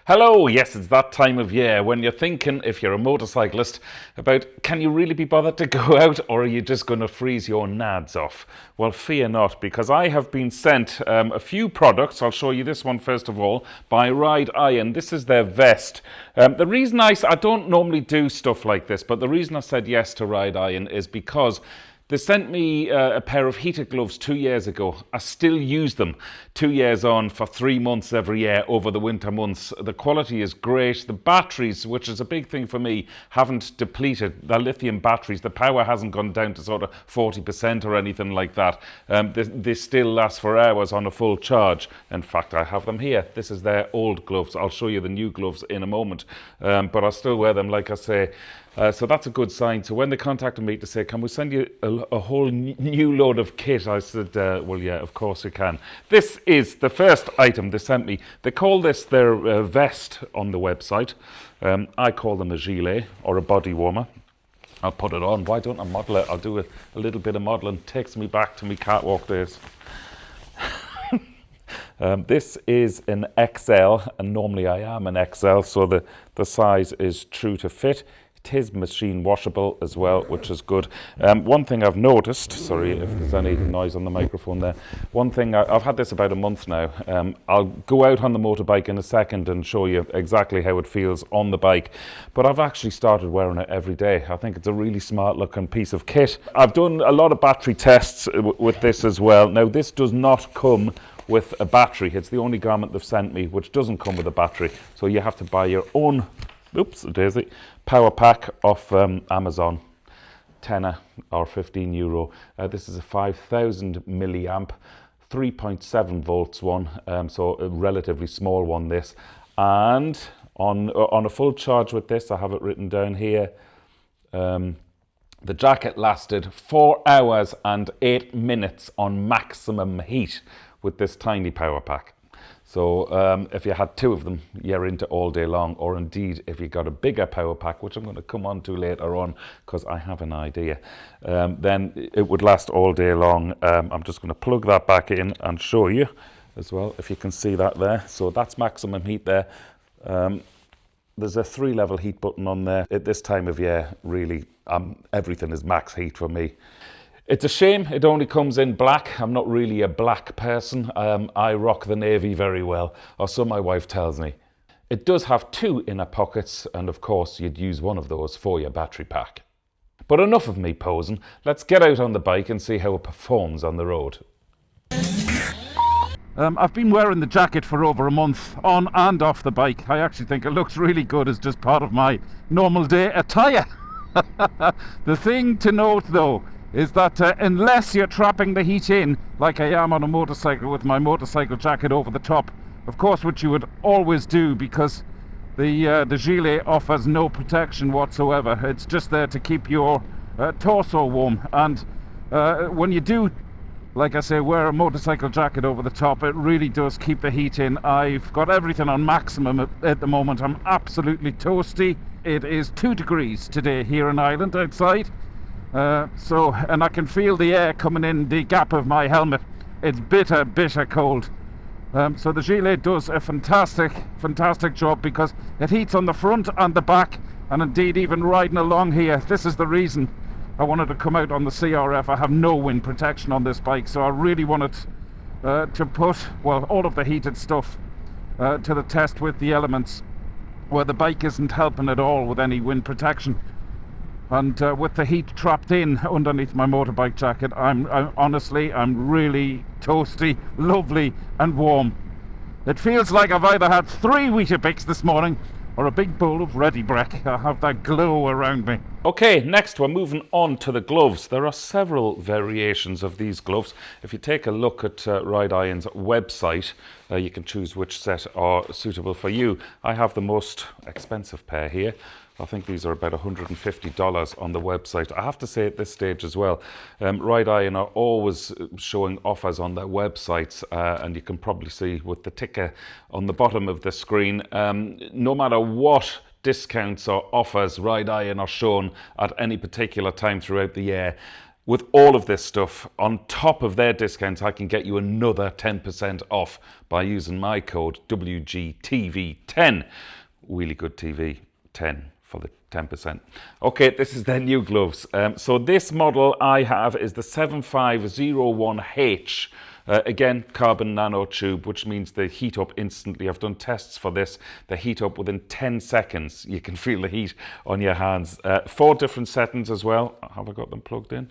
Hello, yes, it's that time of year when you're thinking, if you're a motorcyclist, about can you really be bothered to go out, or are you just going to freeze your nads off? Well, fear not, because I have been sent a few products. I'll show you this one first of all, by rideiron. This is their vest. The reason I don't normally do stuff like this, but the reason I said yes to rideiron is because they sent me a pair of heated gloves 2 years ago. I still use them 2 years on for 3 months every year over the winter months. The quality is great. The batteries, which is a big thing for me, haven't depleted. The lithium batteries, the power hasn't gone down to sort of 40% or anything like that. They still last for hours on a full charge. In fact, I have them here. This is their old gloves. I'll show you the new gloves in a moment. But I still wear them, like I say. So that's a good sign. So when they contacted me to say, can we send you a whole new load of kit? I said, well, yeah, of course you can. This is the first item they sent me. They call this their vest on the website. I call them a gilet or a body warmer. I'll put it on. Why don't I model it? I'll do a little bit of modeling. Takes me back to my catwalk days. This is an XL, and normally I am an XL, so the size is true to fit. It is machine washable as well, which is good. One thing I've noticed, sorry if there's any noise on the microphone there. One thing, I've had this about a month now. I'll go out on the motorbike in a second and show you exactly how it feels on the bike. But I've actually started wearing it every day. I think it's a really smart looking piece of kit. I've done a lot of battery tests with this as well. Now, this does not come with a battery. It's the only garment they've sent me which doesn't come with a battery. So you have to buy your own, oops, daisy, power pack off Amazon, tenner or €15. This is a 5,000 milliamp, 3.7 volts one, so a relatively small one this. And on a full charge with this, I have it written down here, the jacket lasted 4 hours and 8 minutes on maximum heat with this tiny power pack. So if you had 2 of them, you're into all day long. Or indeed, if you got a bigger power pack, which I'm going to come on to later on because I have an idea, then it would last all day long. I'm just going to plug that back in and show you as well, if you can see that there. So that's maximum heat there. There's a 3-level heat button on there. At this time of year, really, everything is max heat for me. It's a shame it only comes in black. I'm not really a black person. I rock the navy very well, or so my wife tells me. It does have 2 inner pockets, and of course you'd use one of those for your battery pack. But enough of me posing. Let's get out on the bike and see how it performs on the road. I've been wearing the jacket for over a month, on and off the bike. I actually think it looks really good as just part of my normal day attire. The thing to note though, is that unless you're trapping the heat in, like I am on a motorcycle with my motorcycle jacket over the top, of course, which you would always do because the gilet offers no protection whatsoever. It's just there to keep your torso warm. And when you do, like I say, wear a motorcycle jacket over the top, it really does keep the heat in. I've got everything on maximum at the moment. I'm absolutely toasty. It is 2 degrees today here in Ireland outside. And I can feel the air coming in the gap of my helmet. It's bitter, bitter cold. So the gilet does a fantastic job because it heats on the front and the back, and indeed even riding along here. This is the reason I wanted to come out on the CRF. I have no wind protection on this bike, so I really wanted to put, well, all of the heated stuff to the test with the elements where the bike isn't helping at all with any wind protection. And with the heat trapped in underneath my motorbike jacket, I'm honestly really toasty, lovely and warm. It feels like I've either had 3 Weetabix this morning or a big bowl of Ready Break. I have that glow around me. Okay, next we're moving on to the gloves. There are several variations of these gloves. If you take a look at rideiron's website, you can choose which set are suitable for you. I have the most expensive pair here. I think these are about $150 on the website. I have to say at this stage as well, rideiron are always showing offers on their websites, and you can probably see with the ticker on the bottom of the screen, no matter what discounts or offers rideiron are shown at any particular time throughout the year, With all of this stuff, on top of their discounts, I can get you another 10% off by using my code WGTV10. WheelieGoodTV 10 for the 10%. Okay, this is their new gloves. So this model I have is the 7501H. Again, carbon nanotube, which means they heat up instantly. I've done tests for this. They heat up within 10 seconds. You can feel the heat on your hands. 4 different settings as well. Have I got them plugged in?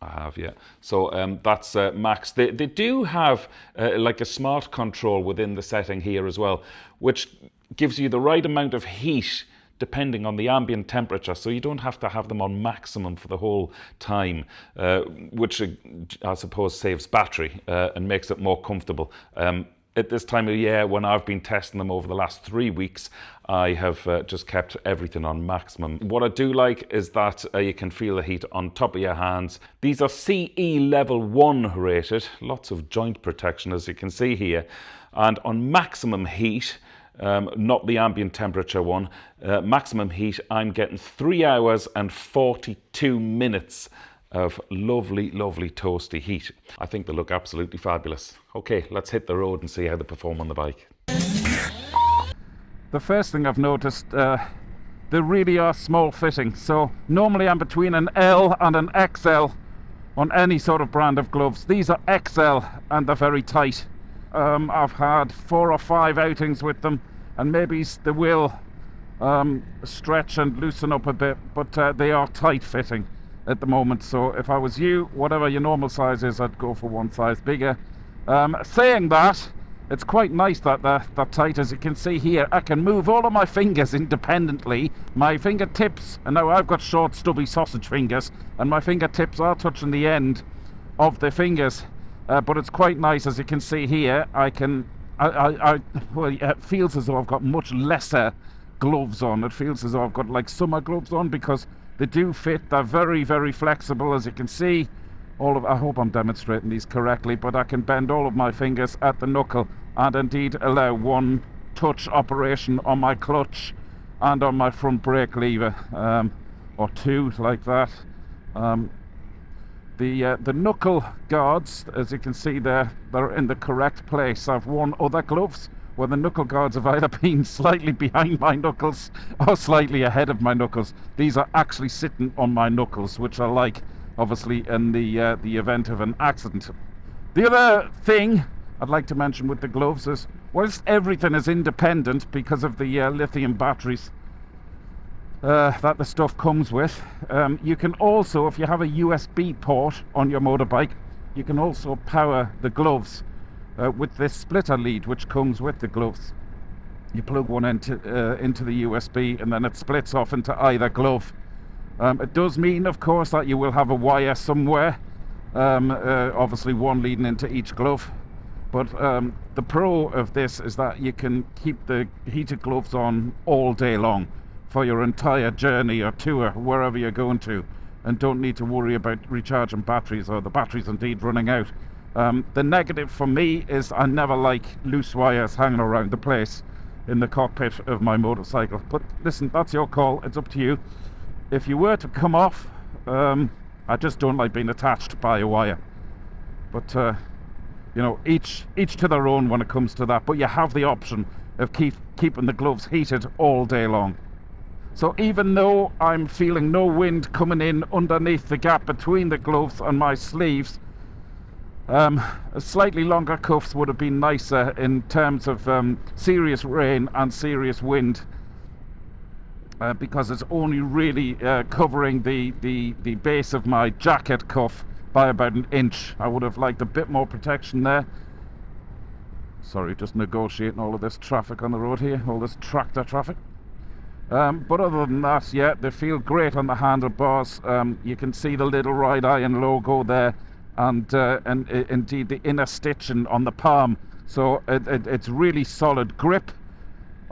I have, yeah. So that's max. They do have like a smart control within the setting here as well, which gives you the right amount of heat depending on the ambient temperature, so you don't have to have them on maximum for the whole time, which I suppose saves battery and makes it more comfortable. At this time of year, when I've been testing them over the last 3 weeks, I have just kept everything on maximum. What I do like is that you can feel the heat on top of your hands. These are CE level 1 rated, lots of joint protection as you can see here, and on maximum heat, not the ambient temperature one, maximum heat, I'm getting 3 hours and 42 minutes of lovely, lovely toasty heat. I think they look absolutely fabulous. Okay, let's hit the road and see how they perform on the bike. The first thing I've noticed, they really are small fitting. So normally I'm between an L and an XL on any sort of brand of gloves. These are XL and they're very tight. I've had 4 or 5 outings with them, and maybe they will stretch and loosen up a bit, but they are tight fitting at the moment. So if I was you, whatever your normal size is, I'd go for one size bigger. Saying that, it's quite nice that they're tight. As you can see here, I can move all of my fingers independently. My fingertips, and now I've got short stubby sausage fingers, and my fingertips are touching the end of the fingers. But it's quite nice, as you can see here. Well, it feels as though I've got much lesser gloves on. It feels as though I've got like summer gloves on, because they do fit. They're very, very flexible, as you can see. I hope I'm demonstrating these correctly, but I can bend all of my fingers at the knuckle and indeed allow one touch operation on my clutch and on my front brake lever, or 2 like that. The knuckle guards, as you can see there, they're in the correct place. I've worn other gloves where the knuckle guards have either been slightly behind my knuckles or slightly ahead of my knuckles. These are actually sitting on my knuckles, which I like, obviously, in the event of an accident. The other thing I'd like to mention with the gloves is, whilst everything is independent because of the lithium batteries that the stuff comes with, you can also, if you have a USB port on your motorbike, you can also power the gloves with this splitter lead which comes with the gloves. You plug one into the USB and then it splits off into either glove. It does mean, of course, that you will have a wire somewhere, obviously one leading into each glove. But the pro of this is that you can keep the heated gloves on all day long for your entire journey or tour, wherever you're going to, and don't need to worry about recharging batteries or the batteries indeed running out. The negative for me is I never like loose wires hanging around the place in the cockpit of my motorcycle. But listen, that's your call, it's up to you. If you were to come off, I just don't like being attached by a wire. But you know, each to their own when it comes to that. But you have the option of keeping the gloves heated all day long. So even though I'm feeling no wind coming in underneath the gap between the gloves and my sleeves, slightly longer cuffs would have been nicer in terms of serious rain and serious wind, because it's only really covering the base of my jacket cuff by about 1 inch. I would have liked a bit more protection there. Sorry, just negotiating all of this traffic on the road here, all this tractor traffic. But other than that, yeah, they feel great on the handlebars. You can see the little rideiron logo there, and indeed the inner stitching on the palm. So it's really solid grip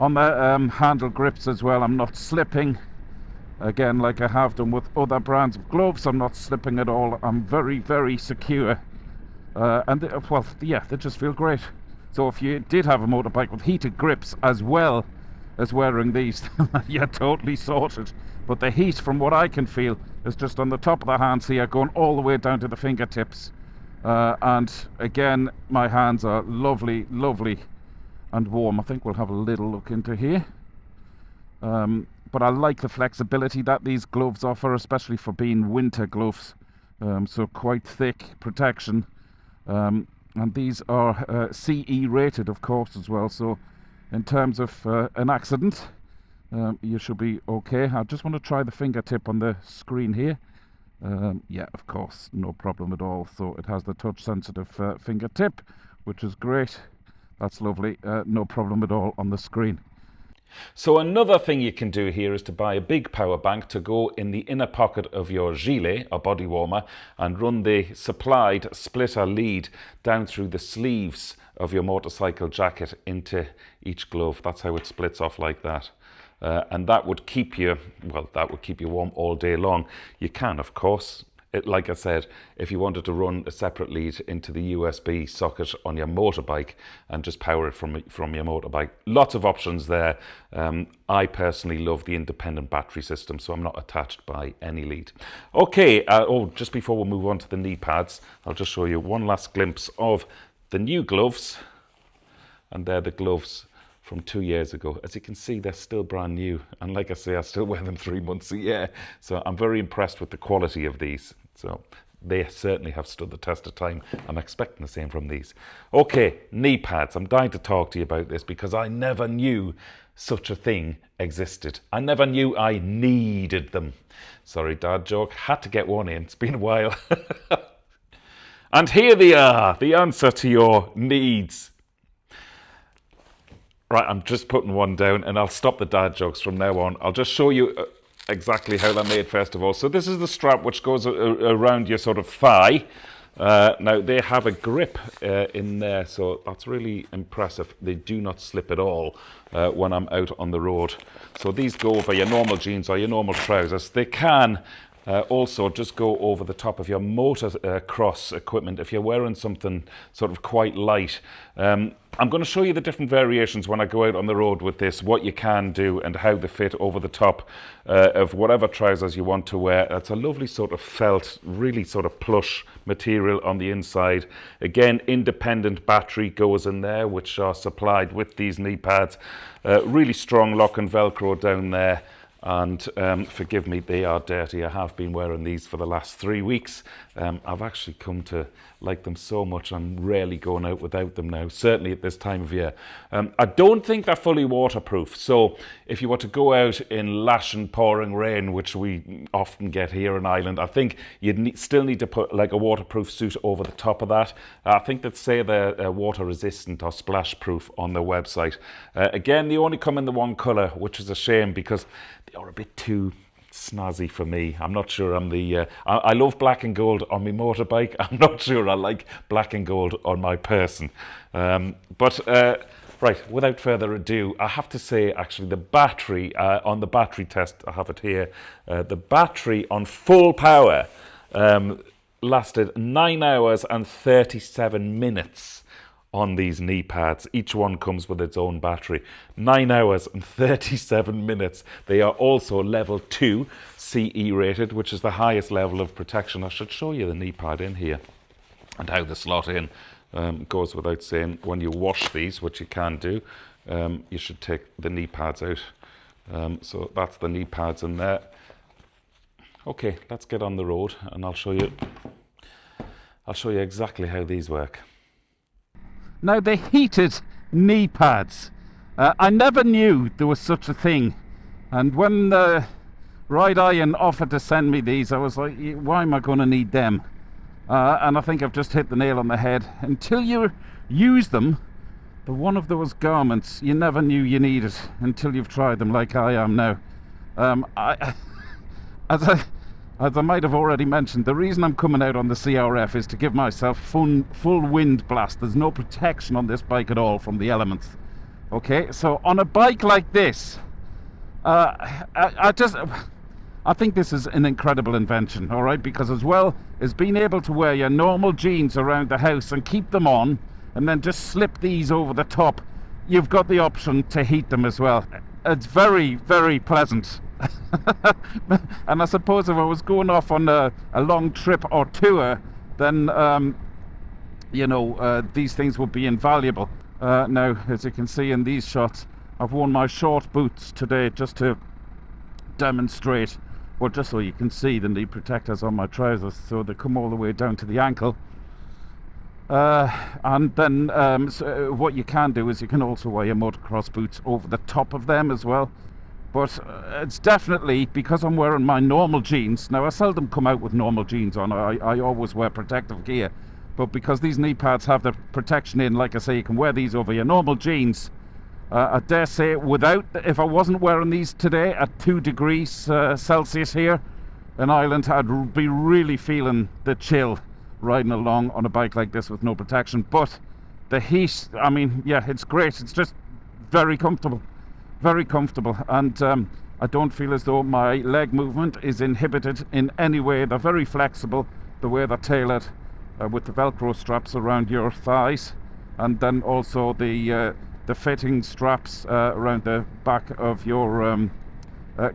on the handle grips as well. I'm not slipping, again, like I have done with other brands of gloves. I'm not slipping at all. I'm very, very secure, and they just feel great. So if you did have a motorbike with heated grips as well as wearing these. You're totally sorted. But the heat, from what I can feel, is just on the top of the hands here, going all the way down to the fingertips. And again, my hands are lovely, lovely and warm. I think we'll have a little look into here. But I like the flexibility that these gloves offer, especially for being winter gloves. So quite thick protection. And these are CE rated, of course, as well. So in terms of an accident, you should be okay. I just want to try the fingertip on the screen here. Yeah, of course, no problem at all. So it has the touch sensitive fingertip, which is great. That's lovely. No problem at all on the screen. So another thing you can do here is to buy a big power bank to go in the inner pocket of your gilet or body warmer and run the supplied splitter lead down through the sleeves of your motorcycle jacket into each glove. That's how it splits off like that. And that would keep you, well, that would keep you warm all day long. You can, of course, like I said, if you wanted to run a separate lead into the USB socket on your motorbike and just power it from your motorbike. Lots of options there. I personally love the independent battery system, so I'm not attached by any lead. Okay, just before we move on to the knee pads, I'll just show you one last glimpse of the new gloves. And they're the gloves from 2 years ago. As you can see, they're still brand new. And like I say, I still wear them 3 months a year. So I'm very impressed with the quality of these. So they certainly have stood the test of time. I'm expecting the same from these. Okay, knee pads. I'm dying to talk to you about this because I never knew such a thing existed. I never knew I needed them. Sorry, dad joke. Had to get one in. It's been a while. And here they are, the answer to your needs. Right, I'm just putting one down and I'll stop the dad jokes from now on. I'll just show you exactly how they're made first of all. So this is the strap which goes around your sort of thigh. Now they have a grip in there, so that's really impressive. They do not slip at all when I'm out on the road. So these go over your normal jeans or your normal trousers. They can also just go over the top of your motocross equipment if you're wearing something sort of quite light. I'm going to show you the different variations when I go out on the road with this, what you can do and how they fit over the top of whatever trousers you want to wear. It's a lovely sort of felt, really sort of plush material on the inside. Again, independent battery goes in there, which are supplied with these knee pads. Really strong lock and Velcro down there. And forgive me, they are dirty. I have been wearing these for the last 3 weeks. I've actually come to like them so much I'm rarely going out without them now, certainly at this time of year. I don't think they're fully waterproof, so if you were to go out in lashing pouring rain, which we often get here in Ireland, I think you'd still need to put like a waterproof suit over the top of that. I think they'd say they're water resistant or splash proof on their website. Again, they only come in the one colour, which is a shame because they are a bit too snazzy for me. I'm not sure I'm the... I love black and gold on my motorbike. I'm not sure I like black and gold on my person. Right, without further ado, I have to say, actually, the battery, on the battery test, I have it here, the battery on full power lasted 9 hours and 37 minutes on these knee pads. Each one comes with its own battery. 9 hours and 37 minutes. They are also level 2 CE rated, which is the highest level of protection. I should show you the knee pad in here and how they slot in. Goes without saying, when you wash these, which you can do, you should take the knee pads out. So that's the knee pads in there. Okay, let's get on the road and I'll show you exactly how these work. Now, the heated knee pads. I never knew there was such a thing. And when rideiron offered to send me these, I was like, why am I going to need them? And I think I've just hit the nail on the head. Until you use them, they're one of those garments you never knew you needed until you've tried them, like I am now. As I might have already mentioned, the reason I'm coming out on the CRF is to give myself full wind blast. There's no protection on this bike at all from the elements. Okay, so on a bike like this, I think this is an incredible invention, all right? Because as well as being able to wear your normal jeans around the house and keep them on, and then just slip these over the top, you've got the option to heat them as well. it's very, very pleasant. And I suppose if I was going off on a long trip or tour, then you know, these things would be invaluable. Now, as you can see in these shots, I've worn my short boots today just to demonstrate, well, just so you can see the knee protectors on my trousers, so they come all the way down to the ankle. And then so what you can do is you can also wear your motocross boots over the top of them as well. But it's definitely, because I'm wearing my normal jeans, now I seldom come out with normal jeans on, I always wear protective gear, but because these knee pads have the protection in, like I say, you can wear these over your normal jeans. I dare say, if I wasn't wearing these today at 2 degrees Celsius here in Ireland, I'd be really feeling the chill riding along on a bike like this with no protection. But the heat, I mean, yeah, it's great. It's just very comfortable, and I don't feel as though my leg movement is inhibited in any way. They're very flexible, the way they're tailored, with the Velcro straps around your thighs, and then also the fitting straps around the back of your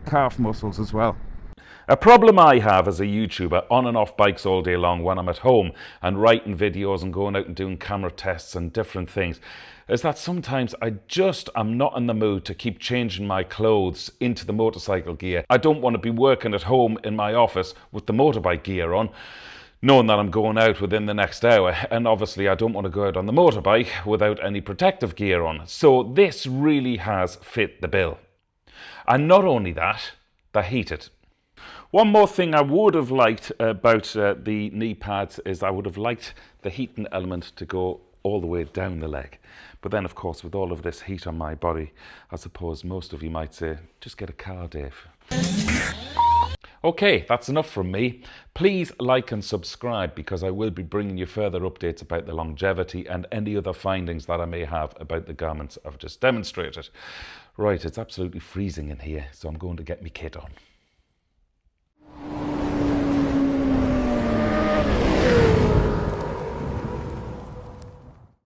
calf muscles as well. A problem I have as a YouTuber on and off bikes all day long when I'm at home and writing videos and going out and doing camera tests and different things is that sometimes I'm not in the mood to keep changing my clothes into the motorcycle gear. I don't want to be working at home in my office with the motorbike gear on, knowing that I'm going out within the next hour, and obviously I don't want to go out on the motorbike without any protective gear on. So this really has fit the bill. And not only that, they're heated. One more thing I would have liked about the knee pads is I would have liked the heating element to go all the way down the leg. But then, of course, with all of this heat on my body, I suppose most of you might say, just get a car, Dave. Okay, that's enough from me. Please like and subscribe, because I will be bringing you further updates about the longevity and any other findings that I may have about the garments I've just demonstrated. Right, it's absolutely freezing in here, so I'm going to get my kit on.